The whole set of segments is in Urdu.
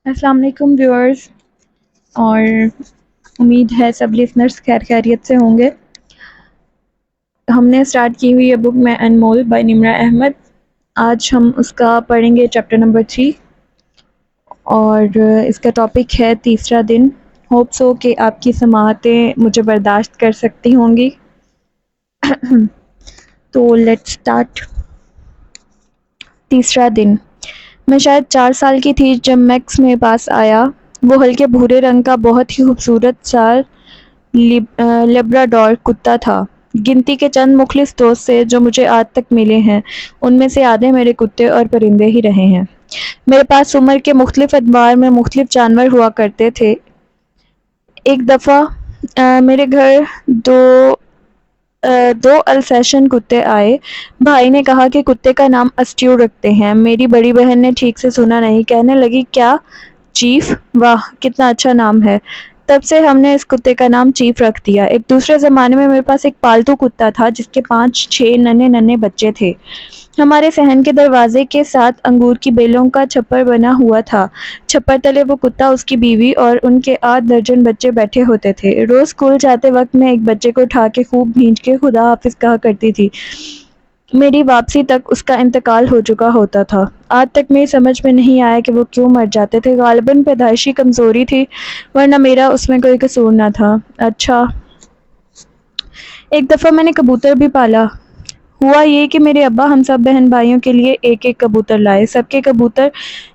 السلام علیکم ویورز، اور امید ہے سب لسنرس خیر خیریت سے ہوں گے۔ ہم نے اسٹارٹ کی ہوئی ہے بک میں انمول بائی نمرہ احمد۔ آج ہم اس کا پڑھیں گے چیپٹر نمبر 3، اور اس کا ٹاپک ہے تیسرا دن۔ ہوپ سو کہ آپ کی سماعتیں مجھے برداشت کر سکتی ہوں گی۔ تو لیٹ اسٹارٹ۔ تیسرا دن۔ میں شاید 4 سال کی تھی جب میکس میرے پاس آیا۔ وہ ہلکے بھورے رنگ کا بہت ہی خوبصورت سا لیبراڈور کتا تھا۔ گنتی کے چند مخلص دوست سے جو مجھے آج تک ملے ہیں، ان میں سے آدھے میرے کتے اور پرندے ہی رہے ہیں۔ میرے پاس عمر کے مختلف ادوار میں مختلف جانور ہوا کرتے تھے۔ ایک دفعہ میرے گھر دو السیشن کتے آئے۔ بھائی نے کہا کہ کتے کا نام اسٹیو رکھتے ہیں۔ میری بڑی بہن نے ٹھیک سے سنا نہیں، کہنے لگی، کیا چیف؟ واہ کتنا اچھا نام ہے۔ تب سے ہم نے اس کتے کا نام چیف رکھ دیا۔ ایک دوسرے زمانے میں میرے پاس ایک پالتو کتا تھا جس کے 5-6 ننھے بچے تھے۔ ہمارے صحن کے دروازے کے ساتھ انگور کی بیلوں کا چھپر بنا ہوا تھا۔ چھپر تلے وہ کتا، اس کی بیوی اور ان کے 8 درجن بچے بیٹھے ہوتے تھے۔ روز اسکول جاتے وقت میں ایک بچے کو اٹھا کے خوب بھینچ کے خدا حافظ کہا کرتی تھی۔ میری واپسی تک اس کا انتقال ہو چکا ہوتا تھا۔ آج تک میری سمجھ میں نہیں آیا کہ وہ کیوں مر جاتے تھے۔ غالباً پیدائشی کمزوری تھی، ورنہ میرا اس میں کوئی قصور نہ تھا۔ اچھا، ایک دفعہ میں نے کبوتر بھی پالا۔ ہوا یہ کہ میرے ابا ہم سب بہن بھائیوں کے لیے ایک ایک کبوتر لائے۔ سب کے کبوتر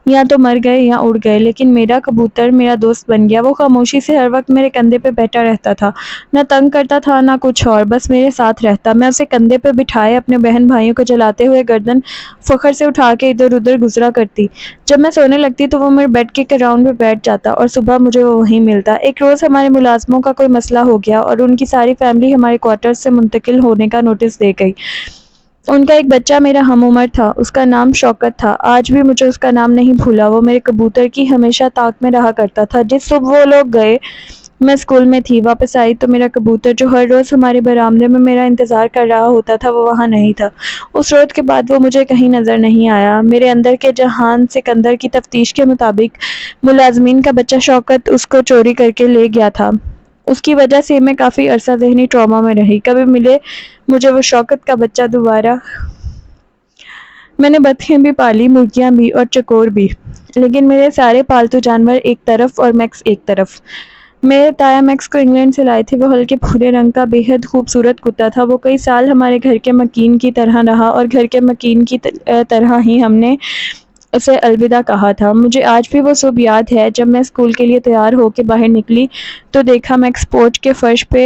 یا تو مر گئے یا اڑ گئے، لیکن میرا کبوتر میرا دوست بن گیا۔ وہ خاموشی سے ہر وقت میرے کندھے پہ بیٹھا رہتا تھا، نہ تنگ کرتا تھا نہ کچھ اور، بس میرے ساتھ رہتا۔ میں اسے کندھے پہ بٹھائے اپنے بہن بھائیوں کو جلاتے ہوئے گردن فخر سے اٹھا کے ادھر ادھر گزرا کرتی۔ جب میں سونے لگتی تو وہ میرے بیڈ کے کراؤنڈ پہ بیٹھ جاتا اور صبح مجھے وہ وہیں ملتا۔ ایک روز ہمارے ملازموں کا کوئی مسئلہ ہو گیا اور ان کی ساری فیملی ہمارے کوارٹرز سے منتقل ہونے کا نوٹس دے گئی۔ ان کا ایک بچہ میرا ہم عمر تھا، اس کا نام شوکت تھا۔ آج بھی مجھے اس کا نام نہیں بھولا۔ وہ میرے کبوتر کی ہمیشہ طاق میں رہا کرتا تھا۔ جس صبح وہ لوگ گئے، میں اسکول میں تھی۔ واپس آئی تو میرا کبوتر جو ہر روز ہمارے برآمدے میں میرا انتظار کر رہا ہوتا تھا، وہ وہاں نہیں تھا۔ اس روز کے بعد وہ مجھے کہیں نظر نہیں آیا۔ میرے اندر کے جہان سکندر کی تفتیش کے مطابق ملازمین کا بچہ شوکت اس کو چوری کر کے لے گیا تھا۔ اس کی وجہ سے میں کافی عرصہ ذہنی ٹراما میں رہی۔ کبھی ملے مجھے وہ شوکت کا بچہ دوبارہ۔ میں نے بطخیں بھی پالی، مرغیاں بھی اور چکور بھی، لیکن میرے سارے پالتو جانور ایک طرف اور میکس ایک طرف۔ میرے تایا میکس کو انگلینڈ سے لائے تھے۔ وہ ہلکے بھورے رنگ کا بے حد خوبصورت کتا تھا۔ وہ کئی سال ہمارے گھر کے مکین کی طرح رہا اور گھر کے مکین کی طرح ہی ہم نے اسے الوداع کہا تھا۔ مجھے آج بھی وہ صبح یاد ہے جب میں اسکول کے لیے تیار ہو کے باہر نکلی تو دیکھا میکس پورچ کے فرش پہ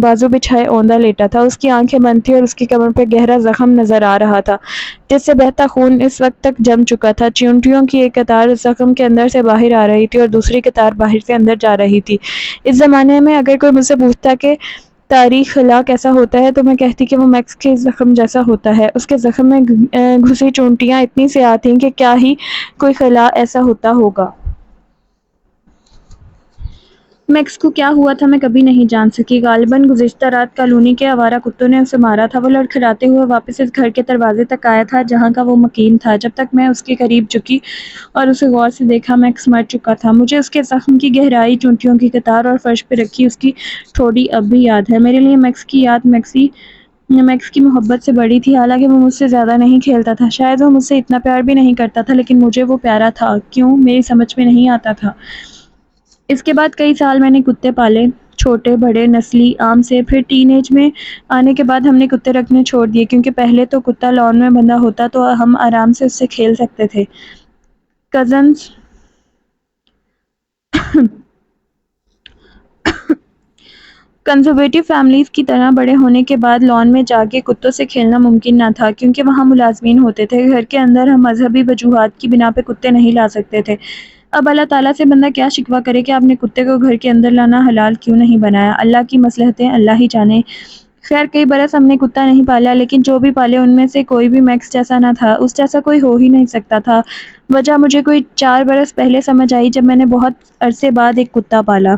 بازو بچھائے اوندا لیٹا تھا۔ اس کی آنکھیں بند تھیں اور اس کی کمر پہ گہرا زخم نظر آ رہا تھا جس سے بہتا خون اس وقت تک جم چکا تھا۔ چیونٹیوں کی ایک قطار زخم کے اندر سے باہر آ رہی تھی اور دوسری قطار باہر سے اندر جا رہی تھی۔ اس زمانے میں اگر کوئی مجھ سے پوچھتا کہ تاریخ خلا کیسا ہوتا ہے تو میں کہتی کہ وہ میکس کے زخم جیسا ہوتا ہے۔ اس کے زخم میں گھسی چونٹیاں اتنی سیاہ تھیں کہ کیا ہی کوئی خلا ایسا ہوتا ہوگا۔ میکس کو کیا ہوا تھا میں کبھی نہیں جان سکی۔ غالباً گزشتہ رات کالونی کے آوارہ کتوں نے اسے مارا تھا۔ وہ لڑکھڑاتے ہوئے واپس اس گھر کے دروازے تک آیا تھا جہاں کا وہ مکین تھا۔ جب تک میں اس کے قریب جھکی اور اسے غور سے دیکھا، میکس مر چکا تھا۔ مجھے اس کے زخم کی گہرائی، چونٹیوں کی قطار اور فرش پہ رکھی اس کی ٹھوڑی اب بھی یاد ہے۔ میرے لیے میکس کی یاد میکس کی محبت سے بڑی تھی۔ حالانکہ وہ مجھ سے زیادہ نہیں کھیلتا تھا، شاید وہ مجھ سے اتنا پیار بھی نہیں کرتا تھا، لیکن مجھے وہ پیارا تھا۔ کیوں؟ میری سمجھ میں نہیں آتا تھا۔ اس کے بعد کئی سال میں نے کتے پالے، چھوٹے بڑے نسلی عام سے۔ پھر ٹین ایج میں آنے کے بعد ہم نے کتے رکھنے چھوڑ دیے، کیونکہ پہلے تو کتا لان میں بندھا ہوتا تو ہم آرام سے اس سے کھیل سکتے تھے۔ کزنز کنزرویٹو فیملیز کی طرح بڑے ہونے کے بعد لان میں جا کے کتوں سے کھیلنا ممکن نہ تھا، کیونکہ وہاں ملازمین ہوتے تھے۔ گھر کے اندر ہم مذہبی وجوہات کی بنا پہ کتے نہیں لا سکتے تھے۔ اب اللہ تعالیٰ سے بندہ کیا شکوہ کرے کہ آپ نے کتے کو گھر کے اندر لانا حلال کیوں نہیں بنایا؟ اللہ کی مصلحتیں اللہ ہی جانے۔ خیر کئی برس ہم نے کتا نہیں پالا، لیکن جو بھی پالے ان میں سے کوئی بھی میکس جیسا نہ تھا۔ اس جیسا کوئی ہو ہی نہیں سکتا تھا۔ وجہ مجھے کوئی 4 برس پہلے سمجھ آئی جب میں نے بہت عرصے بعد ایک کتا پالا۔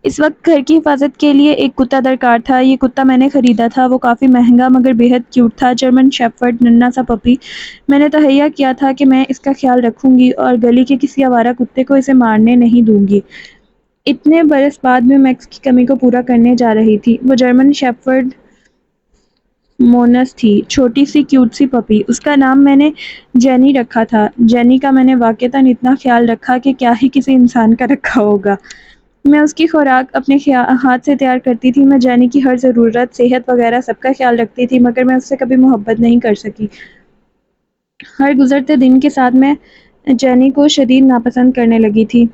اس وقت گھر کی حفاظت کے لیے ایک کتا درکار تھا۔ یہ کتا میں نے خریدا تھا، وہ کافی مہنگا مگر بے حد کیوٹ تھا، جرمن شیپرڈ ننھا سا پپی۔ میں نے تہیہ کیا تھا کہ میں اس کا خیال رکھوں گی اور گلی کے کسی آوارہ کتے کو اسے مارنے نہیں دوں گی۔ اتنے برس بعد میں میکس کی کمی کو پورا کرنے جا رہی تھی۔ وہ جرمن شیپرڈ مونس تھی، چھوٹی سی کیوٹ سی پپی۔ اس کا نام میں نے جینی رکھا تھا۔ جینی کا میں نے واقعتاً اتنا خیال رکھا کہ کیا ہی کسی انسان کا رکھا ہوگا۔ میں اس کی خوراک اپنے ہاتھ سے تیار کرتی تھی، میں جینی کی ہر ضرورت، صحت وغیرہ سب کا خیال رکھتی تھی، مگر میں اس سے کبھی محبت نہیں کر سکی۔ ہر گزرتے دن کے ساتھ میں جینی کو شدید ناپسند کرنے لگی تھی۔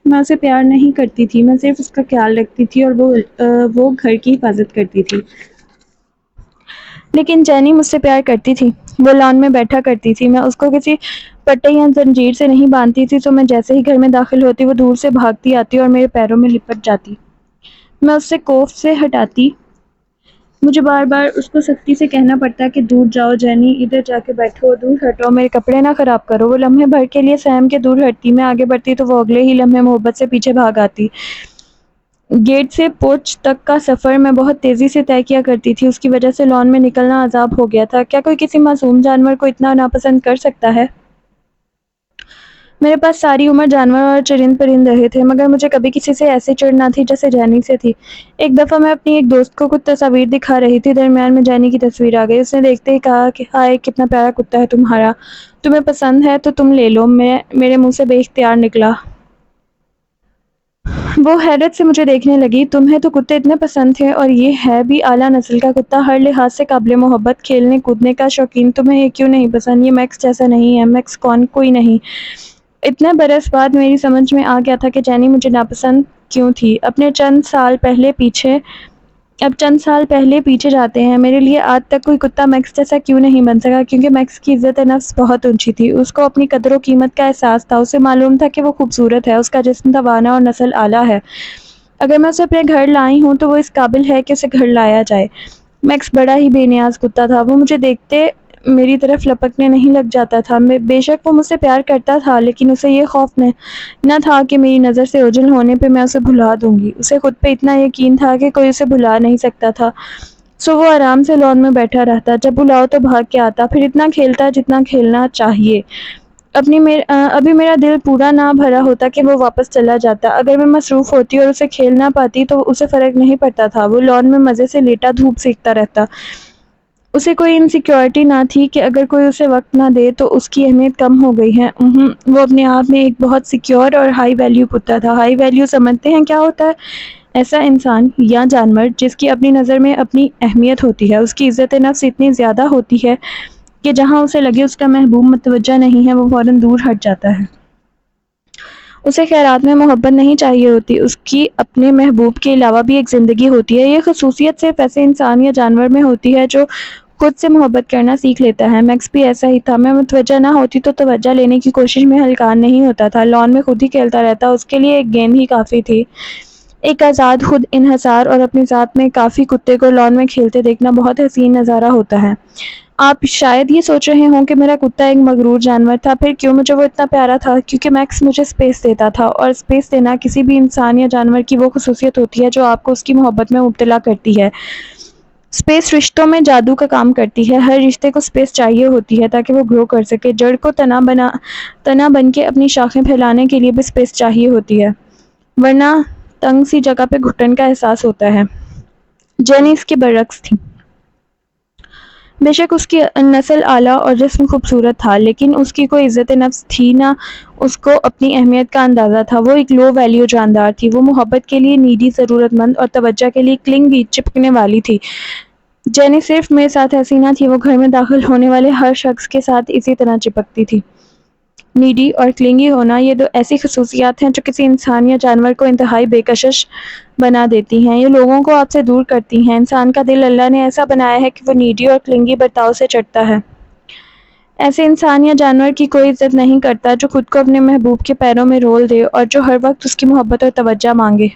میں اسے پیار نہیں کرتی تھی، میں صرف اس کا خیال رکھتی تھی اور وہ گھر کی حفاظت کرتی تھی۔ لیکن جینی مجھ سے پیار کرتی تھی۔ وہ لان میں بیٹھا کرتی تھی، میں اس کو کسی پٹے یا زنجیر سے نہیں باندھتی تھی، تو میں جیسے ہی گھر میں داخل ہوتی وہ دور سے بھاگتی آتی اور میرے پیروں میں لپٹ جاتی۔ میں اس سے کوف سے ہٹاتی۔ مجھے بار بار اس کو سختی سے کہنا پڑتا کہ دور جاؤ جینی، ادھر جا کے بیٹھو، دور ہٹو، میرے کپڑے نہ خراب کرو۔ وہ لمحے بھر کے لیے سہم کے دور ہٹتی، میں آگے بڑھتی تو وہ اگلے ہی لمحے محبت سے پیچھے بھاگ آتی۔ گیٹ سے پورچ تک کا سفر میں بہت تیزی سے طے کیا کرتی تھی، اس کی وجہ سے لان میں نکلنا عذاب ہو گیا تھا۔ کیا کوئی کسی معصوم جانور کو اتنا ناپسند کر سکتا ہے؟ میرے پاس ساری عمر جانور اور چرند پرند رہے تھے، مگر مجھے کبھی کسی سے ایسی چڑ نہ تھی جیسے جینی سے تھی۔ ایک دفعہ میں اپنی ایک دوست کو کچھ تصاویر دکھا رہی تھی، درمیان میں جینی کی تصویر آ گئی۔ اس نے دیکھتے ہی کہا کہ ہائے کتنا پیارا کتا ہے تمہارا، تمہیں پسند ہے تو تم لے لو۔ میرے منہ سے بے اختیار نکلا۔ وہ حیرت سے مجھے دیکھنے لگی۔ تمہیں تو کتے اتنے پسند تھے، اور یہ ہے بھی اعلیٰ نسل کا کتا، ہر لحاظ سے قابل محبت، کھیلنے کودنے کا شوقین۔ تمہیں یہ کیوں نہیں پسند؟ یہ میکس جیسا نہیں ہے۔ میکس کون؟ کوئی نہیں۔ اتنے برس بعد میری سمجھ میں آ گیا تھا کہ جینی مجھے ناپسند کیوں تھی۔ اب چند سال پہلے پیچھے جاتے ہیں، میرے لیے آج تک کوئی کتا میکس جیسا کیوں نہیں بن سکا، کیونکہ میکس کی عزت نفس بہت اونچی تھی۔ اس کو اپنی قدر و قیمت کا احساس تھا، اسے معلوم تھا کہ وہ خوبصورت ہے، اس کا جسم توانا اور نسل اعلیٰ ہے۔ اگر میں اسے اپنے گھر لائی ہوں تو وہ اس قابل ہے کہ اسے گھر لایا جائے۔ میکس بڑا ہی بے نیاز کتا تھا، وہ مجھے دیکھتے میری طرف لپکنے نہیں لگ جاتا تھا۔ بے شک وہ مجھ سے پیار کرتا تھا، لیکن اسے یہ خوف نہ تھا کہ میری نظر سے اوجھل ہونے پہ میں اسے بھلا دوں گی۔ اسے خود پہ اتنا یقین تھا کہ کوئی اسے بھلا نہیں سکتا تھا، سو وہ آرام سے لان میں بیٹھا رہتا، جب بلاؤ تو بھاگ کے آتا، پھر اتنا کھیلتا جتنا کھیلنا چاہیے۔ ابھی میرا دل پورا نہ بھرا ہوتا کہ وہ واپس چلا جاتا۔ اگر میں مصروف ہوتی اور اسے کھیل نہ پاتی تو اسے فرق نہیں پڑتا تھا، وہ لان میں مزے سے لیٹا دھوپ سیکتا رہتا۔ اسے کوئی انسیکیورٹی نہ تھی کہ اگر کوئی اسے وقت نہ دے تو اس کی اہمیت کم ہو گئی ہے۔ وہ اپنے آپ میں ایک بہت سیکیور اور ہائی ویلیو کتا تھا۔ ہائی ویلیو سمجھتے ہیں کیا ہوتا ہے؟ ایسا انسان یا جانور جس کی اپنی نظر میں اپنی اہمیت ہوتی ہے، اس کی عزت نفس اتنی زیادہ ہوتی ہے کہ جہاں اسے لگے اس کا محبوب متوجہ نہیں ہے، وہ فوراً دور ہٹ جاتا ہے۔ اسے خیرات میں محبت نہیں چاہیے ہوتی، اس کی اپنے محبوب کے علاوہ بھی ایک زندگی ہوتی ہے۔ یہ خصوصیت صرف ایسے انسان یا جانور میں ہوتی ہے جو خود سے محبت کرنا سیکھ لیتا ہے۔ میکس بھی ایسا ہی تھا۔ میں متوجہ نہ ہوتی تو توجہ لینے کی کوشش میں ہلکان نہیں ہوتا تھا، لان میں خود ہی کھیلتا رہتا، اس کے لیے ایک گیند ہی کافی تھی۔ ایک آزاد، خود انحصار اور اپنی ذات میں کافی کتے کو لان میں کھیلتے دیکھنا بہت حسین نظارہ ہوتا ہے۔ آپ شاید یہ سوچ رہے ہوں کہ میرا کتا ایک مغرور جانور تھا، پھر کیوں مجھے وہ اتنا پیارا تھا؟ کیونکہ میکس مجھے سپیس دیتا تھا، اور سپیس دینا کسی بھی انسان یا جانور کی وہ خصوصیت ہوتی ہے جو آپ کو اس کی محبت میں مبتلا کرتی ہے۔ سپیس رشتوں میں جادو کا کام کرتی ہے۔ ہر رشتے کو سپیس چاہیے ہوتی ہے تاکہ وہ گرو کر سکے۔ جڑ کو تنا بن کے اپنی شاخیں پھیلانے کے لیے بھی سپیس چاہیے ہوتی ہے، ورنہ تنگ سی جگہ پہ گھٹن کا احساس ہوتا ہے۔ جینی اس کے برعکس تھی۔ بے شک اس کی نسل اعلیٰ اور جسم خوبصورت تھا، لیکن اس کی کوئی عزت نفس تھی نہ اس کو اپنی اہمیت کا اندازہ تھا۔ وہ ایک لو ویلیو جاندار تھی۔ وہ محبت کے لیے نیڈی، ضرورت مند، اور توجہ کے لیے کلنگی، چپکنے والی تھی۔ جینی صرف میرے ساتھ ایسی نہ تھی، وہ گھر میں داخل ہونے والے ہر شخص کے ساتھ اسی طرح چپکتی تھی۔ نیڈی اور کلنگی ہونا، یہ دو ایسی خصوصیات ہیں جو کسی انسان یا جانور کو انتہائی بے کشش بنا دیتی ہیں۔ یہ لوگوں کو آپ سے دور کرتی ہیں۔ انسان کا دل اللہ نے ایسا بنایا ہے کہ وہ نیڈی اور کلنگی برتاؤ سے چڑھتا ہے۔ ایسے انسان یا جانور کی کوئی عزت نہیں کرتا جو خود کو اپنے محبوب کے پیروں میں رول دے اور جو ہر وقت اس کی محبت اور توجہ مانگے۔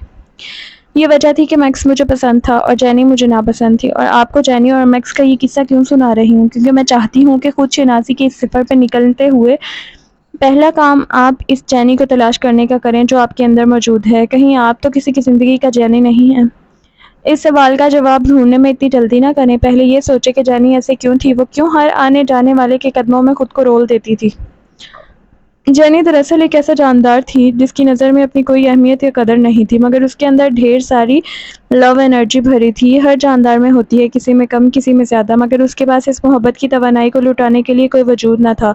یہ وجہ تھی کہ میکس مجھے پسند تھا اور جینی مجھے ناپسند تھی۔ اور آپ کو جینی اور میکس کا یہ قصہ کیوں سنا رہی ہوں؟ کیونکہ میں چاہتی ہوں کہ خود شناسی کے اس سفر پہ نکلتے ہوئے پہلا کام آپ اس جینی کو تلاش کرنے کا کریں جو آپ کے اندر موجود ہے۔ کہیں آپ تو کسی کی زندگی کا جینی نہیں ہیں؟ اس سوال کا جواب ڈھونڈنے میں اتنی جلدی نہ کریں، پہلے یہ سوچیں کہ جینی ایسے کیوں تھی، وہ کیوں ہر آنے جانے والے کے قدموں میں خود کو رول دیتی تھی۔ جینی دراصل ایک ایسا جاندار تھی جس کی نظر میں اپنی کوئی اہمیت یا قدر نہیں تھی، مگر اس کے اندر ڈھیر ساری لو انرجی بھری تھی۔ یہ ہر جاندار میں ہوتی ہے، کسی میں کم کسی میں زیادہ، مگر اس کے پاس اس محبت کی توانائی کو لٹانے کے لیے کوئی وجود نہ تھا،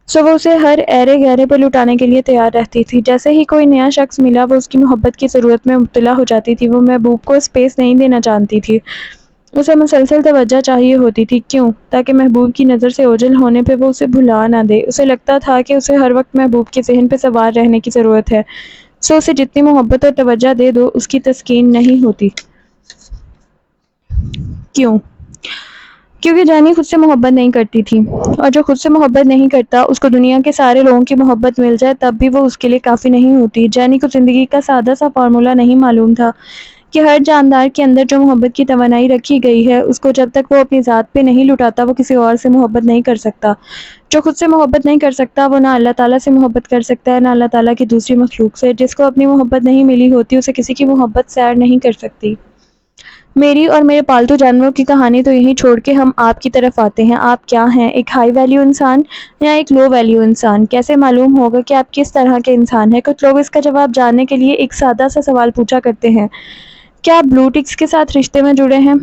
سو وہ اسے ہر ایرے گہرے پر لٹانے کے لیے تیار رہتی تھی۔ جیسے ہی کوئی نیا شخص ملا وہ اس کی محبت کی ضرورت میں مبتلا ہو جاتی تھی۔ وہ محبوب کو اسپیس نہیں دینا جانتی تھی، اسے مسلسل توجہ چاہیے ہوتی تھی۔ کیوں؟ تاکہ محبوب کی نظر سے اوجھل ہونے پہ وہ اسے بھلا نہ دے۔ اسے لگتا تھا کہ اسے ہر وقت محبوب کے ذہن پہ سوار رہنے کی ضرورت ہے، سو اسے جتنی محبت اور توجہ دے دو اس کی تسکین نہیں ہوتی۔ کیوں؟ کیونکہ جانی خود سے محبت نہیں کرتی تھی، اور جو خود سے محبت نہیں کرتا اس کو دنیا کے سارے لوگوں کی محبت مل جائے تب بھی وہ اس کے لیے کافی نہیں ہوتی۔ جانی کو زندگی کا سادہ سا فارمولا نہیں معلوم تھا کہ ہر جاندار کے اندر جو محبت کی توانائی رکھی گئی ہے اس کو جب تک وہ اپنی ذات پہ نہیں لٹاتا وہ کسی اور سے محبت نہیں کر سکتا۔ جو خود سے محبت نہیں کر سکتا وہ نہ اللہ تعالیٰ سے محبت کر سکتا ہے نہ اللہ تعالیٰ کی دوسری مخلوق سے۔ جس کو اپنی محبت نہیں ملی ہوتی اسے کسی کی محبت سیر نہیں کر سکتی۔ میری اور میرے پالتو جانوروں کی کہانی تو یہیں چھوڑ کے ہم آپ کی طرف آتے ہیں۔ آپ کیا ہیں؟ ایک ہائی ویلیو انسان یا ایک لو ویلیو انسان؟ کیسے معلوم ہوگا کہ آپ کس طرح کے انسان ہیں؟ کچھ لوگ اس کا جواب جاننے کے لیے ایک سادہ سا سوال پوچھا کرتے ہیں، کیا آپ بلو ٹکس کے ساتھ رشتے میں جڑے ہیں؟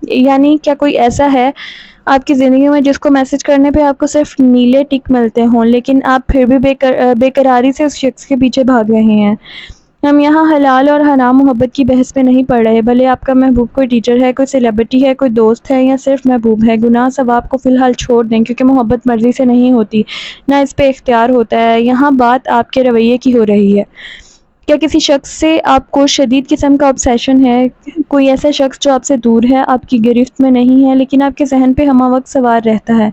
یعنی کیا کوئی ایسا ہے آپ کی زندگی میں جس کو میسج کرنے پہ آپ کو صرف نیلے ٹک ملتے ہوں لیکن آپ پھر بھی بےقراری سے اس شخص کے پیچھے بھاگ رہے ہیں؟ ہم یہاں حلال اور حرام محبت کی بحث پہ نہیں پڑھ رہے، بھلے آپ کا محبوب کوئی ٹیچر ہے، کوئی سیلیبریٹی ہے، کوئی دوست ہے یا صرف محبوب ہے۔ گناہ ثواب کو فی الحال چھوڑ دیں کیونکہ محبت مرضی سے نہیں ہوتی، نہ اس پہ اختیار ہوتا ہے۔ یہاں بات آپ کے رویے کی ہو رہی ہے۔ کیا کسی شخص سے آپ کو شدید قسم کا obsession ہے؟ کوئی ایسا شخص جو آپ سے دور ہے، آپ کی گرفت میں نہیں ہے لیکن آپ کے ذہن پہ ہمہ وقت سوار رہتا ہے؟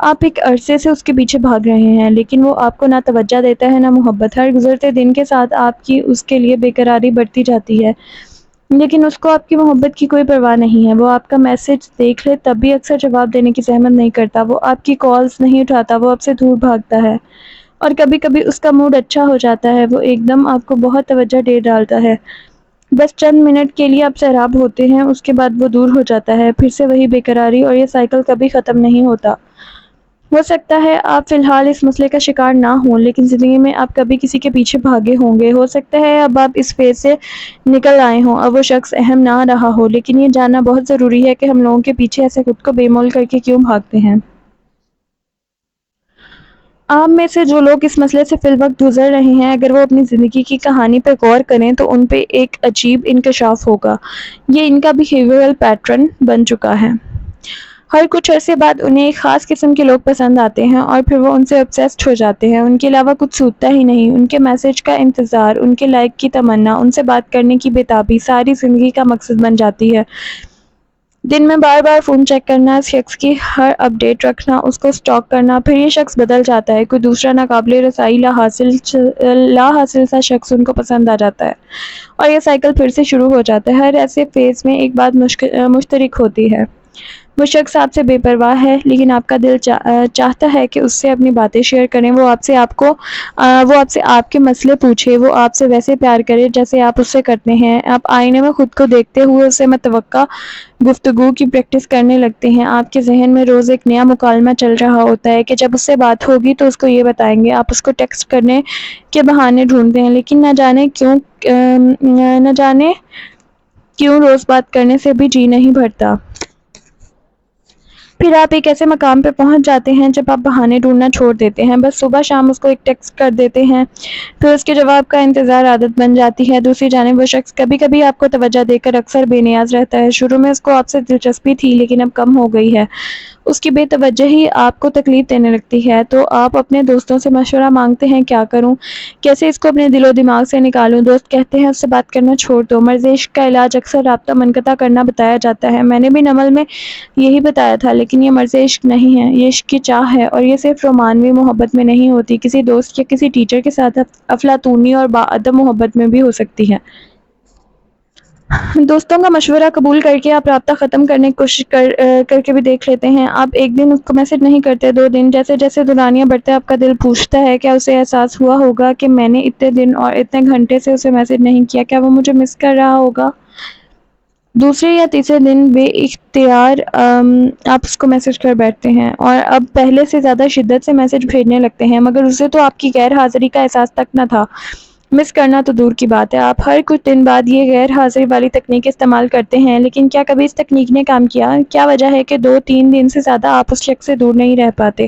آپ ایک عرصے سے اس کے پیچھے بھاگ رہے ہیں لیکن وہ آپ کو نہ توجہ دیتا ہے نہ محبت۔ ہر گزرتے دن کے ساتھ آپ کی اس کے لیے بےقراری بڑھتی جاتی ہے لیکن اس کو آپ کی محبت کی کوئی پرواہ نہیں ہے۔ وہ آپ کا میسج دیکھ لے تب بھی اکثر جواب دینے کی زحمت نہیں کرتا، وہ آپ کی کالز نہیں اٹھاتا، وہ آپ سے دور بھاگتا ہے، اور کبھی کبھی اس کا موڈ اچھا ہو جاتا ہے وہ ایک دم آپ کو بہت توجہ دے ڈالتا ہے، بس چند منٹ کے لیے آپ سیراب ہوتے ہیں، اس کے بعد وہ دور ہو جاتا ہے، پھر سے وہی بےقراری، اور یہ سائیکل کبھی ختم نہیں ہوتا۔ ہو سکتا ہے آپ فی الحال اس مسئلے کا شکار نہ ہوں لیکن زندگی میں آپ کبھی کسی کے پیچھے بھاگے ہوں گے۔ ہو سکتا ہے اب آپ اس فیز سے نکل آئے ہوں، اب وہ شخص اہم نہ رہا ہو، لیکن یہ جاننا بہت ضروری ہے کہ ہم لوگوں کے پیچھے ایسے خود کو بے مول کر کے کیوں بھاگتے ہیں۔ آپ میں سے جو لوگ اس مسئلے سے فی الوقت گزر رہے ہیں اگر وہ اپنی زندگی کی کہانی پر غور کریں تو ان پہ ایک عجیب انکشاف ہوگا۔ یہ ان کا بیہیویئرل پیٹرن بن چکا ہے۔ ہر کچھ عرصے بعد انہیں ایک خاص قسم کے لوگ پسند آتے ہیں اور پھر وہ ان سے obsessed ہو جاتے ہیں۔ ان کے علاوہ کچھ سوچتا ہی نہیں، ان کے میسج کا انتظار، ان کے لائک کی تمنا، ان سے بات کرنے کی بےتابی ساری زندگی کا مقصد بن جاتی ہے۔ دن میں بار بار فون چیک کرنا، اس شخص کی ہر اپ ڈیٹ رکھنا، اس کو سٹاک کرنا، پھر یہ شخص بدل جاتا ہے، کوئی دوسرا ناقابل رسائی لا حاصل سا شخص ان کو پسند آ جاتا ہے، اور یہ سائیکل پھر سے شروع ہو جاتا ہے۔ ہر ایسے فیز میں ایک بات مشترک ہوتی ہے، وہ شخص آپ سے بے پرواہ ہے لیکن آپ کا دل چاہتا ہے کہ اس سے اپنی باتیں شیئر کریں، وہ آپ سے آپ کے مسئلے پوچھے، وہ آپ سے ویسے پیار کرے جیسے آپ اس سے کرتے ہیں۔ آپ آئینے میں خود کو دیکھتے ہوئے اس سے متوقع گفتگو کی پریکٹس کرنے لگتے ہیں۔ آپ کے ذہن میں روز ایک نیا مکالمہ چل رہا ہوتا ہے کہ جب اس سے بات ہوگی تو اس کو یہ بتائیں گے۔ آپ اس کو ٹیکسٹ کرنے کے بہانے ڈھونڈتے ہیں لیکن نہ جانے کیوں روز بات کرنے سے بھی جی نہیں بھرتا۔ پھر آپ ایک ایسے مقام پہ پہنچ جاتے ہیں جب آپ بہانے ڈھونڈنا چھوڑ دیتے ہیں، بس صبح شام اس کو ایک ٹیکسٹ کر دیتے ہیں، پھر اس کے جواب کا انتظار عادت بن جاتی ہے۔ دوسری جانب وہ شخص کبھی کبھی آپ کو توجہ دے کر اکثر بے نیاز رہتا ہے۔ شروع میں اس کو آپ سے دلچسپی تھی لیکن اب کم ہو گئی ہے، اس کی بے توجہی آپ کو تکلیف دینے لگتی ہے، تو آپ اپنے دوستوں سے مشورہ مانگتے ہیں، کیا کروں، کیسے اس کو اپنے دل و دماغ سے نکالوں؟ دوست کہتے ہیں اس سے بات کرنا چھوڑ دو۔ مرض عشق کا علاج اکثر رابطہ منقطع کرنا بتایا جاتا ہے، میں نے بھی نمل میں یہی بتایا تھا، لیکن یہ مرض عشق نہیں ہے، یہ عشق کی چاہ ہے، اور یہ صرف رومانوی محبت میں نہیں ہوتی، کسی دوست یا کسی ٹیچر کے ساتھ افلاطونی اور باادب محبت میں بھی ہو سکتی ہے۔ دوستوں کا مشورہ قبول کر کے آپ رابطہ ختم کرنے کی کوشش کر کے بھی دیکھ لیتے ہیں. آپ ایک دن اس کو میسج نہیں کرتے، 2 دن، جیسے جیسے دورانیہ بڑھتا ہے آپ کا دل پوچھتا ہے کیا اسے احساس ہوا ہوگا کہ میں نے اتنے دن اور اتنے گھنٹے سے اسے میسج نہیں کیا، کیا وہ مجھے مس کر رہا ہوگا. دوسرے یا تیسرے دن بے اختیار آپ اس کو میسج کر بیٹھتے ہیں اور اب پہلے سے زیادہ شدت سے میسج بھیجنے لگتے ہیں، مگر اسے تو آپ کی غیر حاضری کا احساس تک نہ تھا. مس کرنا تو دور کی بات ہے، آپ ہر کچھ دن بعد یہ غیر حاضری والی تکنیک استعمال کرتے ہیں، لیکن کیا کبھی اس تکنیک نے کام کیا؟ کیا وجہ ہے کہ 2-3 دن سے زیادہ آپ اس شخص سے دور نہیں رہ پاتے؟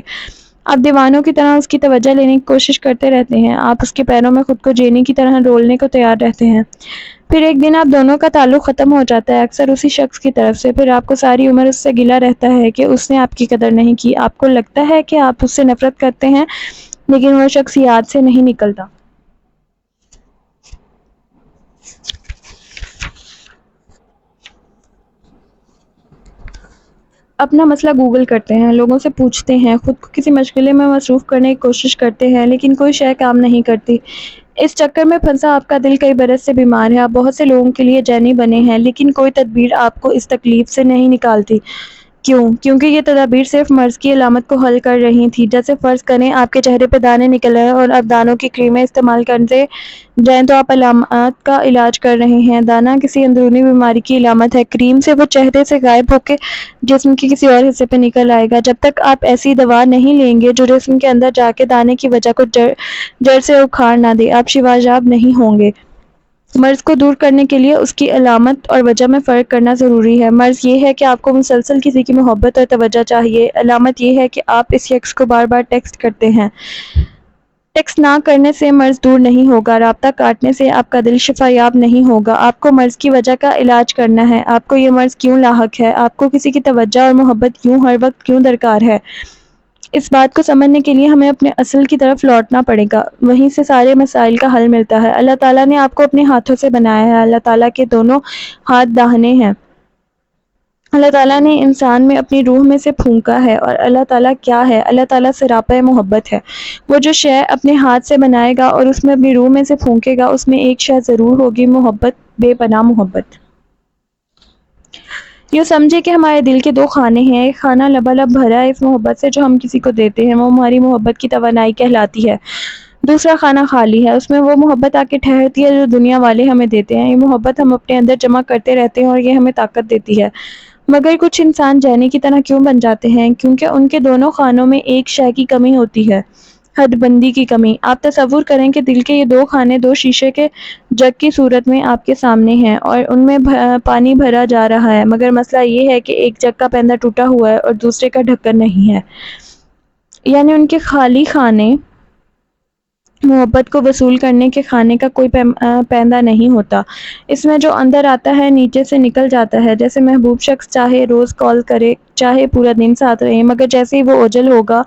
آپ دیوانوں کی طرح اس کی توجہ لینے کی کوشش کرتے رہتے ہیں، آپ اس کے پیروں میں خود کو جینے کی طرح ڈولنے کو تیار رہتے ہیں. پھر ایک دن آپ دونوں کا تعلق ختم ہو جاتا ہے، اکثر اسی شخص کی طرف سے. پھر آپ کو ساری عمر اس سے گلہ رہتا ہے کہ اس نے آپ کی قدر نہیں کی. آپ کو لگتا ہے کہ آپ اس سے نفرت کرتے ہیں، لیکن وہ شخص یاد سے نہیں نکلتا. اپنا مسئلہ گوگل کرتے ہیں، لوگوں سے پوچھتے ہیں، خود کو کسی مشغلے میں مصروف کرنے کی کوشش کرتے ہیں، لیکن کوئی شے کام نہیں کرتی. اس چکر میں پھنسا آپ کا دل کئی برس سے بیمار ہے. آپ بہت سے لوگوں کے لیے جینی بنے ہیں، لیکن کوئی تدبیر آپ کو اس تکلیف سے نہیں نکالتی. کیوں؟ کیونکہ یہ تدابیر صرف مرض کی علامت کو حل کر رہی تھی. جیسے فرض کریں آپ کے چہرے پہ دانے نکل رہے ہیں اور اب دانوں کی کریمیں استعمال کرتے جائیں تو آپ علامات کا علاج کر رہے ہیں. دانہ کسی اندرونی بیماری کی علامت ہے، کریم سے وہ چہرے سے غائب ہو کے جسم کے کسی اور حصے پہ نکل آئے گا. جب تک آپ ایسی دوا نہیں لیں گے جو جسم کے اندر جا کے دانے کی وجہ کو جڑ سے اکھاڑ نہ دے، آپ شفایاب نہیں ہوں گے. مرض کو دور کرنے کے لیے اس کی علامت اور وجہ میں فرق کرنا ضروری ہے. مرض یہ ہے کہ آپ کو مسلسل کسی کی محبت اور توجہ چاہیے، علامت یہ ہے کہ آپ اس شخص کو بار بار ٹیکسٹ کرتے ہیں. ٹیکسٹ نہ کرنے سے مرض دور نہیں ہوگا، رابطہ کاٹنے سے آپ کا دل شفا یاب نہیں ہوگا. آپ کو مرض کی وجہ کا علاج کرنا ہے. آپ کو یہ مرض کیوں لاحق ہے؟ آپ کو کسی کی توجہ اور محبت کیوں ہر وقت کیوں درکار ہے؟ اس بات کو سمجھنے کے لیے ہمیں اپنے اصل کی طرف لوٹنا پڑے گا، وہیں سے سارے مسائل کا حل ملتا ہے. اللہ تعالیٰ نے آپ کو اپنے ہاتھوں سے بنایا ہے، اللہ تعالیٰ کے دونوں ہاتھ داہنے ہیں. اللہ تعالیٰ نے انسان میں اپنی روح میں سے پھونکا ہے. اور اللہ تعالیٰ کیا ہے؟ اللہ تعالیٰ سراپا محبت ہے. وہ جو شے اپنے ہاتھ سے بنائے گا اور اس میں اپنی روح میں سے پھونکے گا، اس میں ایک شے ضرور ہوگی، محبت، بے پناہ محبت. یوں سمجھے کہ ہمارے دل کے 2 خانے ہیں، ایک خانہ لبالب بھرا ہے اس محبت سے جو ہم کسی کو دیتے ہیں، وہ ہماری محبت کی توانائی کہلاتی ہے. دوسرا خانہ خالی ہے، اس میں وہ محبت آ کے ٹھہرتی ہے جو دنیا والے ہمیں دیتے ہیں. یہ محبت ہم اپنے اندر جمع کرتے رہتے ہیں اور یہ ہمیں طاقت دیتی ہے. مگر کچھ انسان جینی کی طرح کیوں بن جاتے ہیں؟ کیونکہ ان کے دونوں خانوں میں ایک شے کی کمی ہوتی ہے، حد بندی کی کمی. آپ تصور کریں کہ دل کے یہ 2 خانے 2 شیشے کے جگ کی صورت میں آپ کے سامنے ہیں اور ان میں پانی بھرا جا رہا ہے، مگر مسئلہ یہ ہے کہ ایک جگ کا پیندہ ٹوٹا ہوا ہے اور دوسرے کا ڈھکن نہیں ہے. یعنی ان کے خالی خانے محبت کو وصول کرنے کے خانے کا کوئی پیندہ نہیں ہوتا. اس میں جو اندر آتا ہے نیچے سے نکل جاتا ہے. جیسے محبوب شخص چاہے روز کال کرے، چاہے پورا دن ساتھ رہے، مگر جیسے ہی وہ اوجھل ہوگا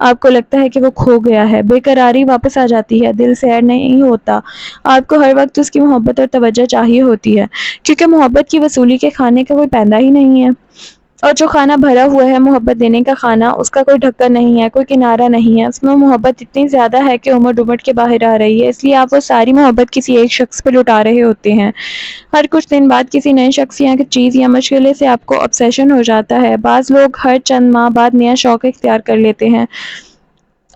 آپ کو لگتا ہے کہ وہ کھو گیا ہے، بے قراری واپس آ جاتی ہے، دل سیر نہیں ہوتا. آپ کو ہر وقت اس کی محبت اور توجہ چاہیے ہوتی ہے، کیونکہ محبت کی وصولی کے خانے کا کوئی پیندہ ہی نہیں ہے. اور جو خانہ بھرا ہوا ہے محبت دینے کا خانہ، اس کا کوئی ڈھکن نہیں ہے، کوئی کنارہ نہیں ہے. اس میں محبت اتنی زیادہ ہے کہ امڑ ڈمڑ کے باہر آ رہی ہے. اس لیے آپ وہ ساری محبت کسی ایک شخص پہ لٹا رہے ہوتے ہیں. ہر کچھ دن بعد کسی نئے شخص یا چیز یا مشغلے سے آپ کو obsession ہو جاتا ہے. بعض لوگ ہر چند ماہ بعد نیا شوق اختیار کر لیتے ہیں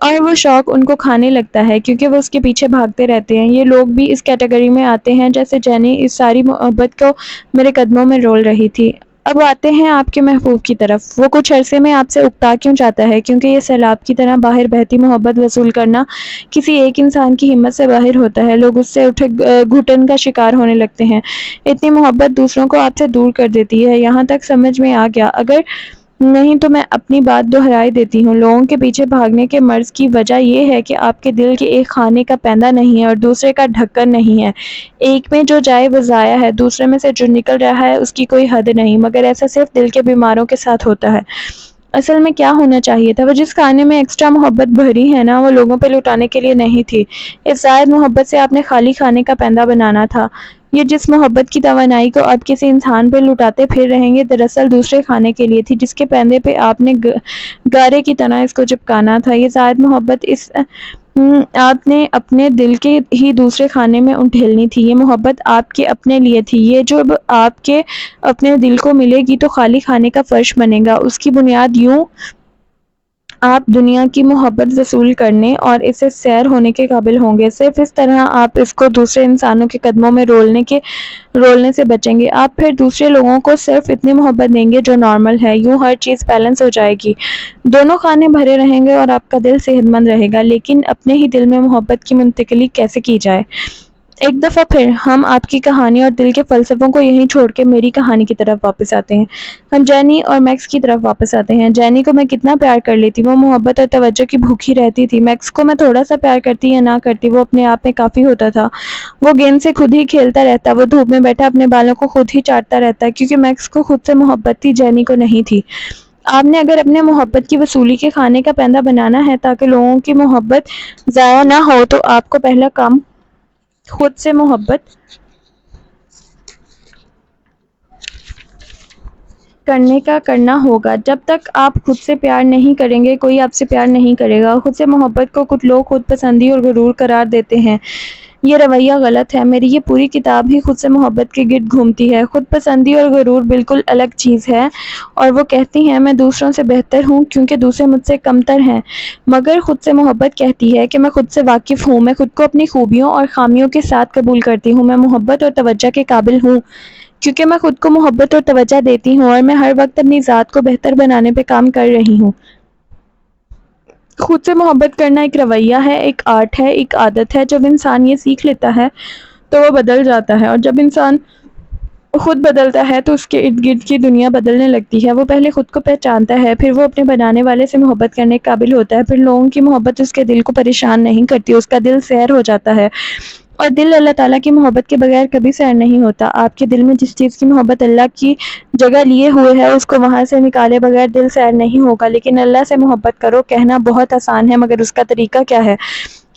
اور وہ شوق ان کو کھانے لگتا ہے کیونکہ وہ اس کے پیچھے بھاگتے رہتے ہیں. یہ لوگ بھی اس کیٹیگری میں آتے ہیں. جیسے جینی اس ساری محبت کو میرے قدموں میں رول رہی تھی. اب آتے ہیں آپ کے محبوب کی طرف. وہ کچھ عرصے میں آپ سے اکتا کیوں چاہتا ہے؟ کیونکہ یہ سیلاب کی طرح باہر بہتی محبت وصول کرنا کسی ایک انسان کی ہمت سے باہر ہوتا ہے. لوگ اس سے اٹھے گھٹن کا شکار ہونے لگتے ہیں. اتنی محبت دوسروں کو آپ سے دور کر دیتی ہے. یہاں تک سمجھ میں آ گیا؟ اگر نہیں تو میں اپنی بات دہرائی دیتی ہوں. لوگوں کے پیچھے بھاگنے کے مرض کی وجہ یہ ہے کہ آپ کے دل کے ایک خانے کا پیندہ نہیں ہے اور دوسرے کا ڈھکن نہیں ہے. ایک میں جو جائے وہ ضائع ہے، دوسرے میں سے جو نکل رہا ہے اس کی کوئی حد نہیں. مگر ایسا صرف دل کے بیماروں کے ساتھ ہوتا ہے. اصل میں کیا ہونا چاہیے تھا؟ وہ جس خانے میں ایکسٹرا محبت بھری ہے نا، وہ لوگوں پہ لٹانے کے لیے نہیں تھی. اس زائد محبت سے آپ نے خالی خانے کا پیندہ بنانا تھا. یہ جس محبت کی توانائی کو آپ کسی انسان پہ لٹاتے پھر رہیں گے دراصل دوسرے کھانے کے لیے تھی جس کے پیندے پہ آپ نے گارے کی طرح اس کو چپکانا تھا۔ یہ زائد محبت آپ نے اپنے دل کے ہی دوسرے کھانے میں ڈھیلنی تھی۔ یہ محبت آپ کے اپنے لیے تھی۔ یہ جب آپ کے اپنے دل کو ملے گی تو خالی کھانے کا فرش بنے گا۔ اس کی بنیاد یوں آپ دنیا کی محبت وصول کرنے اور اسے سیر ہونے کے قابل ہوں گے۔ صرف اس طرح آپ اس کو دوسرے انسانوں کے قدموں میں رولنے سے بچیں گے۔ آپ پھر دوسرے لوگوں کو صرف اتنی محبت دیں گے جو نارمل ہے۔ یوں ہر چیز بیلنس ہو جائے گی، دونوں کھانے بھرے رہیں گے اور آپ کا دل صحت مند رہے گا۔ لیکن اپنے ہی دل میں محبت کی منتقلی کیسے کی جائے؟ ایک دفعہ پھر ہم آپ کی کہانی اور دل کے فلسفوں کو یہیں چھوڑ کے میری کہانی کی طرف واپس آتے ہیں۔ ہم جینی اور میکس کی طرف واپس آتے ہیں۔ جینی کو میں کتنا پیار کر لیتی، وہ محبت اور توجہ کی بھوکی رہتی تھی۔ میکس کو میں تھوڑا سا پیار کرتی یا نہ کرتی وہ اپنے آپ میں کافی ہوتا تھا۔ وہ گیند سے خود ہی کھیلتا رہتا، وہ دھوپ میں بیٹھا اپنے بالوں کو خود ہی چاٹتا رہتا، کیونکہ میکس کو خود سے محبت تھی، جینی کو نہیں تھی۔ آپ نے اگر اپنے محبت کی وصولی کے کھانے کا پیندہ بنانا ہے تاکہ لوگوں کی محبت ضائع نہ ہو تو آپ کو پہلا کام خود سے محبت کرنے کا کرنا ہوگا۔ جب تک آپ خود سے پیار نہیں کریں گے کوئی آپ سے پیار نہیں کرے گا۔ خود سے محبت کو کچھ لوگ خود پسندی اور غرور قرار دیتے ہیں۔ یہ رویہ غلط ہے۔ میری یہ پوری کتاب ہی خود سے محبت کے گرد گھومتی ہے۔ خود پسندی اور غرور بالکل الگ چیز ہے، اور وہ کہتی ہیں میں دوسروں سے بہتر ہوں کیونکہ دوسرے مجھ سے کمتر ہیں، مگر خود سے محبت کہتی ہے کہ میں خود سے واقف ہوں، میں خود کو اپنی خوبیوں اور خامیوں کے ساتھ قبول کرتی ہوں، میں محبت اور توجہ کے قابل ہوں کیونکہ میں خود کو محبت اور توجہ دیتی ہوں، اور میں ہر وقت اپنی ذات کو بہتر بنانے پہ کام کر رہی ہوں۔ خود سے محبت کرنا ایک رویہ ہے، ایک آرٹ ہے، ایک عادت ہے۔ جب انسان یہ سیکھ لیتا ہے تو وہ بدل جاتا ہے، اور جب انسان خود بدلتا ہے تو اس کے ارد گرد کی دنیا بدلنے لگتی ہے۔ وہ پہلے خود کو پہچانتا ہے، پھر وہ اپنے بنانے والے سے محبت کرنے کے قابل ہوتا ہے، پھر لوگوں کی محبت اس کے دل کو پریشان نہیں کرتی، اس کا دل سیر ہو جاتا ہے، اور دل اللہ تعالیٰ کی محبت کے بغیر کبھی سیر نہیں ہوتا۔ آپ کے دل میں جس چیز کی محبت اللہ کی جگہ لیے ہوئے ہے اس کو وہاں سے نکالے بغیر دل سیر نہیں ہوگا۔ لیکن اللہ سے محبت کرو کہنا بہت آسان ہے، مگر اس کا طریقہ کیا ہے؟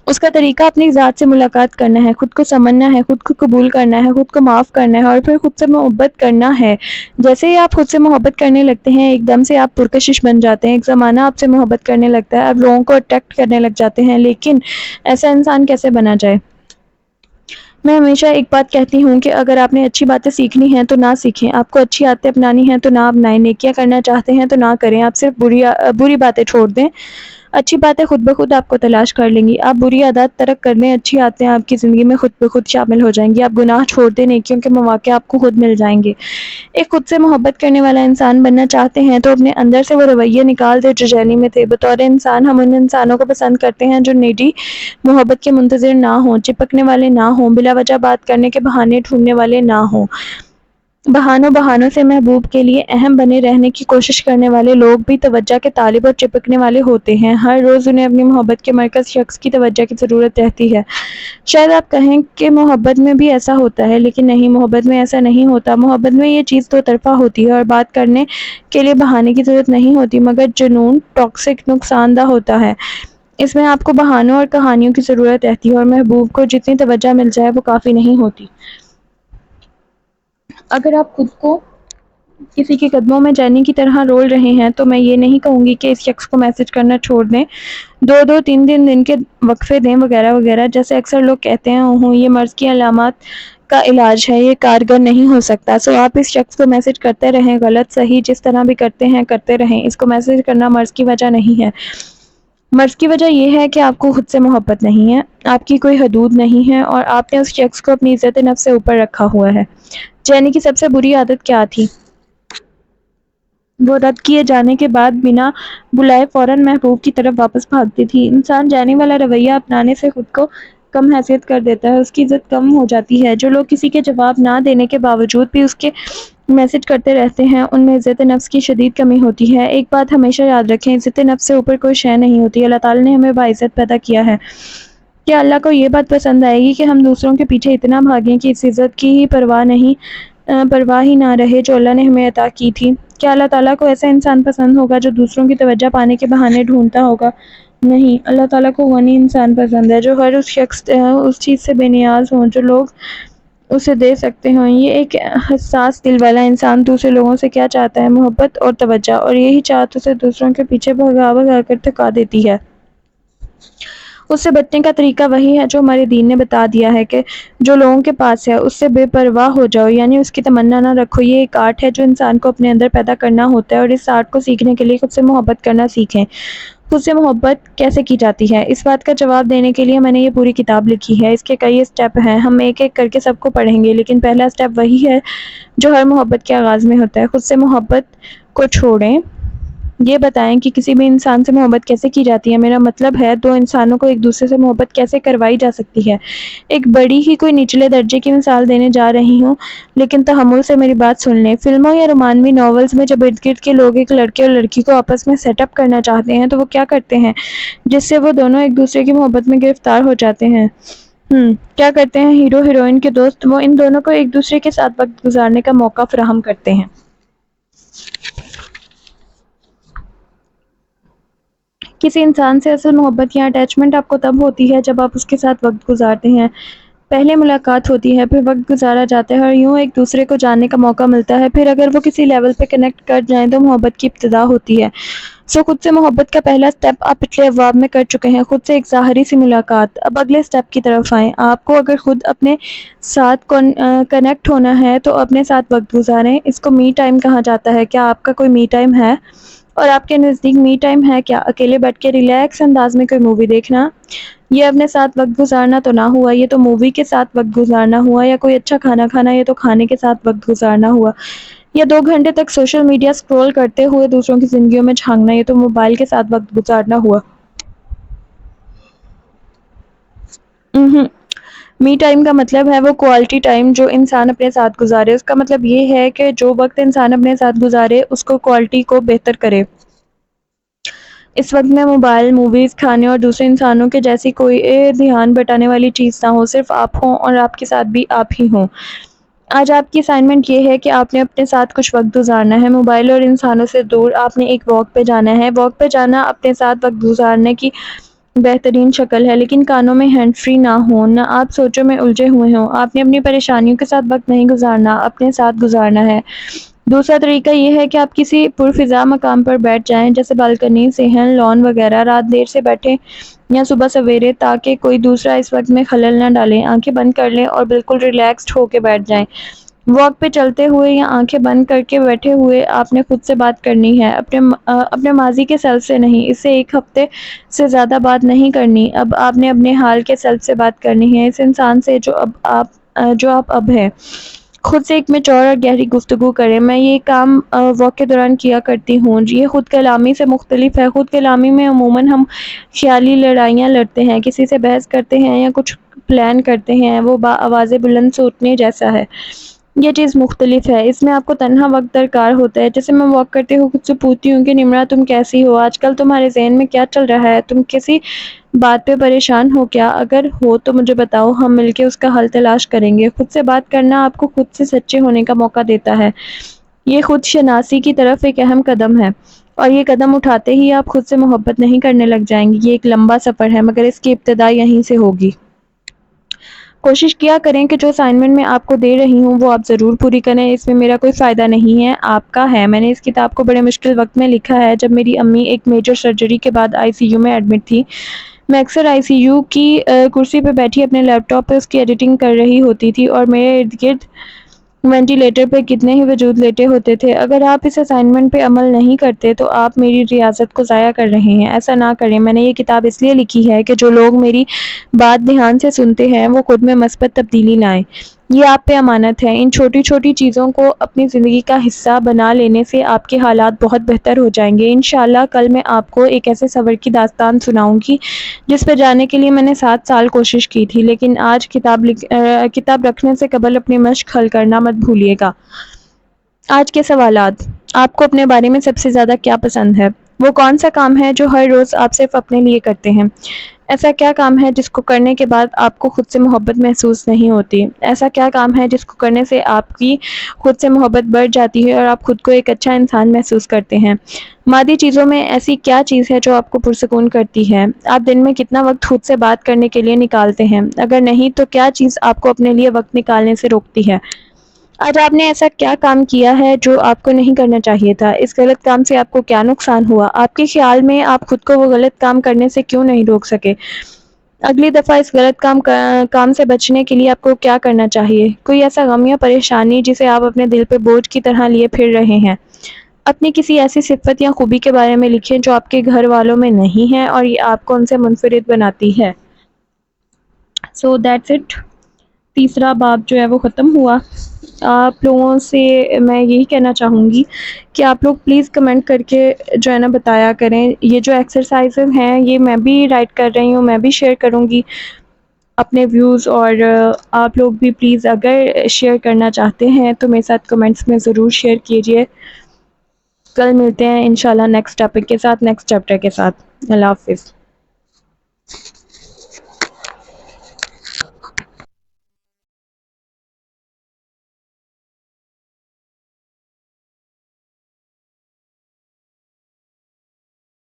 اس کا طریقہ اپنی ذات سے ملاقات کرنا ہے، خود کو سمجھنا ہے، خود کو قبول کرنا ہے، خود کو معاف کرنا ہے، اور پھر خود سے محبت کرنا ہے۔ جیسے ہی آپ خود سے محبت کرنے لگتے ہیں ایک دم سے آپ پرکشش بن جاتے ہیں، ایک زمانہ آپ سے محبت کرنے لگتا ہے، آپ لوگوں کو اٹریکٹ کرنے لگ جاتے ہیں۔ لیکن ایسا انسان کیسے بنا جائے؟ میں ہمیشہ ایک بات کہتی ہوں کہ اگر آپ نے اچھی باتیں سیکھنی ہیں تو نہ سیکھیں، آپ کو اچھی عادتیں اپنانی ہیں تو نہ اپنائیں، نیکیاں کرنا چاہتے ہیں تو نہ کریں، آپ صرف بری باتیں چھوڑ دیں، اچھی باتیں خود بخود آپ کو تلاش کر لیں گی۔ آپ بری عادات ترک کر دیں، اچھی عادتیں آپ کی زندگی میں خود بخود شامل ہو جائیں گی۔ آپ گناہ چھوڑ دیں، نیکیوں کے مواقع آپ کو خود مل جائیں گے۔ ایک خود سے محبت کرنے والا انسان بننا چاہتے ہیں تو اپنے اندر سے وہ رویے نکال دے جو جینی میں تھے۔ بطور انسان ہم ان انسانوں کو پسند کرتے ہیں جو نیڈی محبت کے منتظر نہ ہوں، چپکنے والے نہ ہوں، بلا وجہ بات کرنے کے بہانے ڈھونڈنے والے نہ ہوں۔ بہانوں سے محبوب کے لیے اہم بنے رہنے کی کوشش کرنے والے لوگ بھی توجہ کے طالب اور چپکنے والے ہوتے ہیں۔ ہر روز انہیں اپنی محبت کے مرکز شخص کی توجہ کی ضرورت رہتی ہے۔ شاید آپ کہیں کہ محبت میں بھی ایسا ہوتا ہے، لیکن نہیں، محبت میں ایسا نہیں ہوتا۔ محبت میں یہ چیز دو طرفہ ہوتی ہے اور بات کرنے کے لیے بہانے کی ضرورت نہیں ہوتی، مگر جنون ٹاکسک نقصان دہ ہوتا ہے۔ اس میں آپ کو بہانوں اور کہانیوں کی ضرورت رہتی ہے، اور محبوب کو جتنی توجہ مل جائے وہ کافی نہیں ہوتی۔ اگر آپ خود کو کسی کے قدموں میں جینی کی طرح رول رہے ہیں تو میں یہ نہیں کہوں گی کہ اس شخص کو میسج کرنا چھوڑ دیں، دو تین دن کے وقفے دیں وغیرہ وغیرہ، جیسے اکثر لوگ کہتے ہیں یہ مرض کی علامات کا علاج ہے، یہ کارگر نہیں ہو سکتا۔ سو آپ اس شخص کو میسج کرتے رہیں، غلط صحیح جس طرح بھی کرتے ہیں کرتے رہیں، اس کو میسج کرنا مرض کی وجہ نہیں ہے۔ مرض کی وجہ یہ ہے کہ آپ کو خود سے محبت نہیں ہے، آپ کی کوئی حدود نہیں ہے، اور آپ نے اس شخص کو اپنی عزت نفس سے اوپر رکھا ہوا ہے۔ جینی کی سب سے بری عادت کیا تھی؟ وہ رد کیے جانے کے بعد بنا بلائے فوراً محبوب کی طرف واپس بھاگتی تھی۔ انسان جینی والا رویہ اپنانے سے خود کو کم حیثیت کر دیتا ہے، اس کی عزت کم ہو جاتی ہے۔ جو لوگ کسی کے جواب نہ دینے کے باوجود بھی اس کے میسج کرتے رہتے ہیں ان میں عزت نفس کی شدید کمی ہوتی ہے۔ ایک بات ہمیشہ یاد رکھیں، عزت نفس سے اوپر کوئی شے نہیں ہوتی۔ اللہ تعالیٰ نے ہمیں باعزت پیدا کیا ہے۔ کیا اللہ کو یہ بات پسند آئے گی کہ ہم دوسروں کے پیچھے اتنا بھاگیں کہ اس عزت کی ہی پرواہ ہی نہ رہے جو اللہ نے ہمیں عطا کی تھی؟ کیا اللہ تعالیٰ کو ایسا انسان پسند ہوگا جو دوسروں کی توجہ پانے کے بہانے ڈھونڈتا ہوگا؟ نہیں، اللہ تعالیٰ کو غنی انسان پسند ہے جو ہر اس چیز سے بے نیاز ہوں۔ جو لوگ اسے دے سکتے ہوں۔ یہ ایک حساس دل والا انسان دوسرے لوگوں سے کیا چاہتا ہے؟ محبت اور توجہ، اور یہی چاہت اسے دوسروں کے پیچھے بھگا بھگا کر تھکا دیتی ہے۔ اس سے بچنے کا طریقہ وہی ہے جو ہمارے دین نے بتا دیا ہے کہ جو لوگوں کے پاس ہے اس سے بے پرواہ ہو جاؤ، یعنی اس کی تمنا نہ رکھو۔ یہ ایک آرٹ ہے جو انسان کو اپنے اندر پیدا کرنا ہوتا ہے، اور اس آرٹ کو سیکھنے کے لیے خود سے محبت کرنا سیکھیں۔ خود سے محبت کیسے کی جاتی ہے؟ اس بات کا جواب دینے کے لیے میں نے یہ پوری کتاب لکھی ہے۔ اس کے کئی اسٹیپ ہیں، ہم ایک ایک کر کے سب کو پڑھیں گے، لیکن پہلا اسٹیپ وہی ہے جو ہر محبت کے آغاز میں ہوتا ہے۔ خود سے محبت کو چھوڑیں، یہ بتائیں کہ کسی بھی انسان سے محبت کیسے کی جاتی ہے۔ میرا مطلب ہے دو انسانوں کو ایک دوسرے سے محبت کیسے کروائی جا سکتی ہے۔ ایک بڑی ہی کوئی نچلے درجے کی مثال دینے جا رہی ہوں، لیکن تحمل سے میری بات سن لیں۔ فلموں یا رومانوی ناولز میں جب ارد گرد کے لوگ ایک لڑکے اور لڑکی کو آپس میں سیٹ اپ کرنا چاہتے ہیں تو وہ کیا کرتے ہیں جس سے وہ دونوں ایک دوسرے کی محبت میں گرفتار ہو جاتے ہیں؟ کیا کرتے ہیں ہیرو ہیروئن کے دوست؟ وہ ان دونوں کو ایک دوسرے کے ساتھ وقت گزارنے کا موقع فراہم کرتے ہیں۔ کسی انسان سے اصل محبت یا اٹیچمنٹ آپ کو تب ہوتی ہے جب آپ اس کے ساتھ وقت گزارتے ہیں۔ پہلے ملاقات ہوتی ہے، پھر وقت گزارا جاتا ہے اور یوں ایک دوسرے کو جاننے کا موقع ملتا ہے، پھر اگر وہ کسی لیول پہ کنیکٹ کر جائیں تو محبت کی ابتدا ہوتی ہے۔ خود سے محبت کا پہلا سٹیپ آپ پچھلے ابواب میں کر چکے ہیں، خود سے ایک ظاہری سی ملاقات۔ اب اگلے سٹیپ کی طرف آئیں۔ آپ کو اگر خود اپنے ساتھ کنیکٹ ہونا ہے تو اپنے ساتھ وقت گزاریں۔ اس کو می ٹائم کہا جاتا ہے۔ کیا آپ کا کوئی می ٹائم ہے؟ اور آپ کے نزدیک می ٹائم ہے کیا؟ اکیلے بیٹھ کے ریلیکس انداز میں کوئی مووی دیکھنا؟ یہ اپنے ساتھ وقت گزارنا تو نہ ہوا، یہ تو مووی کے ساتھ وقت گزارنا ہوا۔ یا کوئی اچھا کھانا کھانا، یہ تو کھانے کے ساتھ وقت گزارنا ہوا۔ یا 2 گھنٹے تک سوشل میڈیا سکرول کرتے ہوئے دوسروں کی زندگیوں میں جھانکنا، یہ تو موبائل کے ساتھ وقت گزارنا ہوا۔ می ٹائم کا مطلب ہے وہ کوالٹی ٹائم جو انسان اپنے ساتھ گزارے۔ اس کا مطلب یہ ہے کہ جو وقت انسان اپنے ساتھ گزارے اس کو کوالٹی کو بہتر کرے۔ اس وقت میں موبائل، موویز، کھانے اور دوسرے انسانوں کے جیسی کوئی دھیان بٹانے والی چیز نہ ہو، صرف آپ ہوں اور آپ کے ساتھ بھی آپ ہی ہوں۔ آج آپ کی اسائنمنٹ یہ ہے کہ آپ نے اپنے ساتھ کچھ وقت گزارنا ہے، موبائل اور انسانوں سے دور۔ آپ نے ایک واک پہ جانا ہے۔ واک پہ جانا اپنے ساتھ وقت گزارنے کی بہترین شکل ہے، لیکن کانوں میں ہینڈ فری نہ ہو، نہ آپ سوچوں میں الجھے ہوئے ہوں۔ آپ نے اپنی پریشانیوں کے ساتھ وقت نہیں گزارنا، اپنے ساتھ گزارنا ہے۔ دوسرا طریقہ یہ ہے کہ آپ کسی پرفضا مقام پر بیٹھ جائیں، جیسے بالکنی، صحن، لان وغیرہ۔ رات دیر سے بیٹھیں یا صبح سویرے، تاکہ کوئی دوسرا اس وقت میں خلل نہ ڈالے۔ آنکھیں بند کر لیں اور بالکل ریلیکسڈ ہو کے بیٹھ جائیں۔ واک پہ چلتے ہوئے یا آنکھیں بند کر کے بیٹھے ہوئے آپ نے خود سے بات کرنی ہے، اپنے ماضی کے سیلف سے نہیں۔ اس سے 1 ہفتے سے زیادہ بات نہیں کرنی۔ اب آپ نے اپنے حال کے سیلف سے بات کرنی ہے، اس انسان سے جو آپ اب ہیں۔ خود سے ایک میچور اور گہری گفتگو کریں۔ میں یہ کام واک کے دوران کیا کرتی ہوں۔ یہ خود کلامی سے مختلف ہے۔ خود کلامی میں عموماً ہم خیالی لڑائیاں لڑتے ہیں، کسی سے بحث کرتے ہیں یا کچھ پلان کرتے ہیں، وہ آواز بلند سوچنے جیسا ہے۔ یہ چیز مختلف ہے، اس میں آپ کو تنہا وقت درکار ہوتا ہے۔ جیسے میں واک کرتے ہوئے خود سے پوچھتی ہوں کہ نمرا تم کیسی ہو؟ آج کل تمہارے ذہن میں کیا چل رہا ہے؟ تم کسی بات پہ پریشان ہو کیا؟ اگر ہو تو مجھے بتاؤ، ہم مل کے اس کا حل تلاش کریں گے۔ خود سے بات کرنا آپ کو خود سے سچے ہونے کا موقع دیتا ہے۔ یہ خود شناسی کی طرف ایک اہم قدم ہے، اور یہ قدم اٹھاتے ہی آپ خود سے محبت نہیں کرنے لگ جائیں گے۔ یہ ایک لمبا سفر ہے، مگر اس کی ابتدا یہیں سے ہوگی۔ کوشش کیا کریں کہ جو اسائنمنٹ میں آپ کو دے رہی ہوں وہ آپ ضرور پوری کریں۔ اس میں میرا کوئی فائدہ نہیں ہے، آپ کا ہے۔ میں نے اس کتاب کو بڑے مشکل وقت میں لکھا ہے، جب میری امی ایک میجر سرجری کے بعد ICU میں ایڈمٹ تھی۔ میں اکثر ICU کی کرسی پہ بیٹھی اپنے لیپ ٹاپ پہ اس کی ایڈیٹنگ کر رہی ہوتی تھی، اور میرے ارد گرد وینٹیلیٹر پہ کتنے ہی وجود لیٹے ہوتے تھے۔ اگر آپ اس اسائنمنٹ پہ عمل نہیں کرتے تو آپ میری ریاضت کو ضائع کر رہے ہیں۔ ایسا نہ کریں۔ میں نے یہ کتاب اس لیے لکھی ہے کہ جو لوگ میری بات دھیان سے سنتے ہیں وہ خود میں مثبت تبدیلی لائیں۔ یہ آپ پہ امانت ہے۔ ان چھوٹی چھوٹی چیزوں کو اپنی زندگی کا حصہ بنا لینے سے آپ کے حالات بہت بہتر ہو جائیں گے۔ انشاءاللہ کل میں آپ کو ایک ایسے صبر کی داستان سناؤں گی جس پہ جانے کے لیے میں نے 7 سال کوشش کی تھی، لیکن آج کتاب رکھنے سے قبل اپنی مشق حل کرنا مت بھولیے گا۔ آج کے سوالات: آپ کو اپنے بارے میں سب سے زیادہ کیا پسند ہے؟ وہ کون سا کام ہے جو ہر روز آپ صرف اپنے لیے کرتے ہیں؟ ایسا کیا کام ہے جس کو کرنے کے بعد آپ کو خود سے محبت محسوس نہیں ہوتی؟ ایسا کیا کام ہے جس کو کرنے سے آپ کی خود سے محبت بڑھ جاتی ہے اور آپ خود کو ایک اچھا انسان محسوس کرتے ہیں؟ مادی چیزوں میں ایسی کیا چیز ہے جو آپ کو پرسکون کرتی ہے؟ آپ دن میں کتنا وقت خود سے بات کرنے کے لیے نکالتے ہیں؟ اگر نہیں تو کیا چیز آپ کو اپنے لیے وقت نکالنے سے روکتی ہے؟ آج آپ نے ایسا کیا کام کیا ہے جو آپ کو نہیں کرنا چاہیے تھا؟ اس غلط کام سے آپ کو کیا نقصان ہوا؟ آپ کے خیال میں آپ خود کو وہ غلط کام کرنے سے کیوں نہیں روک سکے؟ اگلی دفعہ اس غلط کام سے بچنے کے لیے آپ کو کیا کرنا چاہیے؟ کوئی ایسا غم یا پریشانی جسے آپ اپنے دل پہ بوجھ کی طرح لیے پھر رہے ہیں؟ اپنی کسی ایسی صفت یا خوبی کے بارے میں لکھیں جو آپ کے گھر والوں میں نہیں ہے اور یہ آپ کو ان سے منفرد بناتی ہے۔ سو دیٹس اٹ، تیسرا باب جو ہے وہ ختم ہوا۔ آپ لوگوں سے میں یہی کہنا چاہوں گی کہ آپ لوگ پلیز کمنٹ کر کے جو ہے نا بتایا کریں، یہ جو ایکسرسائزز ہیں یہ میں بھی رائٹ کر رہی ہوں، میں بھی شیئر کروں گی اپنے ویوز، اور آپ لوگ بھی پلیز اگر شیئر کرنا چاہتے ہیں تو میرے ساتھ کمنٹس میں ضرور شیئر کیجیے۔ کل ملتے ہیں انشاءاللہ نیکسٹ ٹاپک کے ساتھ، نیکسٹ چیپٹر کے ساتھ۔ اللہ حافظ۔